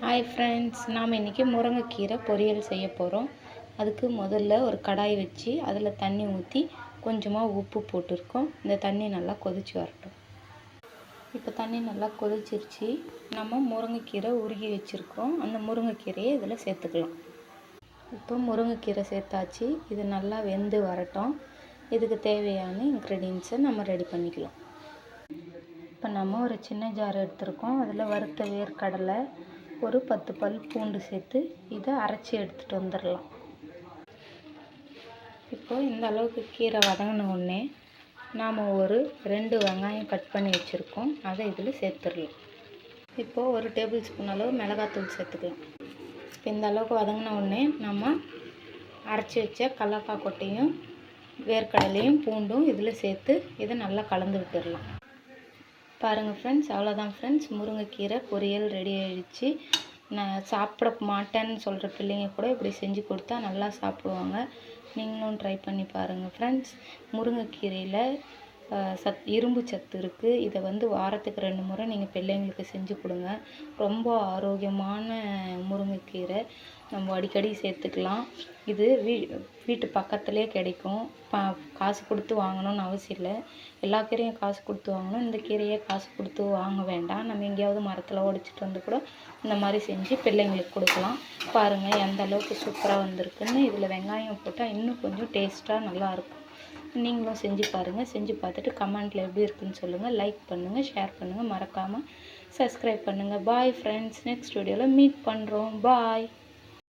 Hi friends, நாம் இன்றைக்கி முருங்கைக்கீரை பொரியல் செய்ய போகிறோம். அதுக்கு முதல்ல ஒரு கடாய் வச்சு அதில் தண்ணி ஊற்றி கொஞ்சமாக உப்பு போட்டிருக்கோம். இந்த தண்ணி நல்லா கொதிச்சு வரட்டும். இப்போ தண்ணி நல்லா கொதிச்சிருச்சு. நம்ம முருங்கைக்கீரை உருகி வச்சுருக்கோம். அந்த முருங்கைக்கீரையை இதில் சேர்த்துக்கலாம். இப்போ முருங்கைக்கீரை சேர்த்தாச்சு. இது நல்லா வெந்து வரட்டும். இதுக்கு தேவையான இன்க்ரீடியன்ஸை நம்ம ரெடி பண்ணிக்கலாம். இப்போ நம்ம ஒரு சின்ன ஜார் எடுத்துருக்கோம். அதில் வறுத்த வேர்க்கடலை, ஒரு 10 பல் பூண்டு சேர்த்து இதை அரைச்சி எடுத்துகிட்டு வந்துடலாம். இப்போது இந்த அளவுக்கு கீரை வதங்கின உடனே நாம் ஒரு 2 வெங்காயம் கட் பண்ணி வச்சுருக்கோம். அதை இதில் சேர்த்துடலாம். இப்போது ஒரு டேபிள் ஸ்பூன் அளவு மிளகாத்தூள் சேர்த்துக்கலாம். இப்போ இந்த அளவுக்கு வதங்கின உடனே நம்ம அரைச்சி வச்ச கடலக்காய் கொட்டையும் வேர்க்கடலையும் பூண்டும் இதில் சேர்த்து இதை நல்லா கலந்து விட்டுடலாம். பாருங்கள் ஃப்ரெண்ட்ஸ், அவ்வளோதான் ஃப்ரெண்ட்ஸ், முருங்கைக்கீரை பொரியல் ரெடி ஆகிடுச்சு. நான் சாப்பிட மாட்டேன்னு சொல்கிற பிள்ளைங்க கூட இப்படி செஞ்சு கொடுத்தா நல்லா சாப்பிடுவாங்க. நீங்களும் ட்ரை பண்ணி பாருங்கள் ஃப்ரெண்ட்ஸ். முருங்கைக்கீரையில் இரும்பு சத்து இருக்குது. இதை வாரத்துக்கு 2 முறை நீங்கள் பிள்ளைங்களுக்கு செஞ்சு கொடுங்க. ரொம்ப ஆரோக்கியமான முருங்கைக்கீரை, நம்ம அடிக்கடி சேர்த்துக்கலாம். இது வீட்டு பக்கத்துலேயே கிடைக்கும். காசு கொடுத்து வாங்கணும்னு அவசியம் இல்லை. எல்லா கீரையும் காசு கொடுத்து வாங்கணும். இந்த கீரையை காசு கொடுத்து வாங்க வேண்டாம். நம்ம எங்கேயாவது மரத்தில் உடைச்சிட்டு வந்து கூட இந்த மாதிரி செஞ்சு பிள்ளைங்களுக்கு கொடுக்கலாம். பாருங்கள் எந்த அளவுக்கு சூப்பராக வந்திருக்குன்னு. இதில் வெங்காயம் போட்டால் இன்னும் கொஞ்சம் டேஸ்ட்டாக நல்லாயிருக்கும். நீங்களும் செஞ்சு பாருங்கள். செஞ்சு பார்த்துட்டு கமெண்ட்டில் எப்படி இருக்குன்னு சொல்லுங்கள். லைக் பண்ணுங்கள், ஷேர் பண்ணுங்கள், மறக்காமல் சப்ஸ்கிரைப் பண்ணுங்கள். பாய் ஃப்ரெண்ட்ஸ், நெக்ஸ்ட் வீடியோவில் மீட் பண்ணுறோம். பாய்.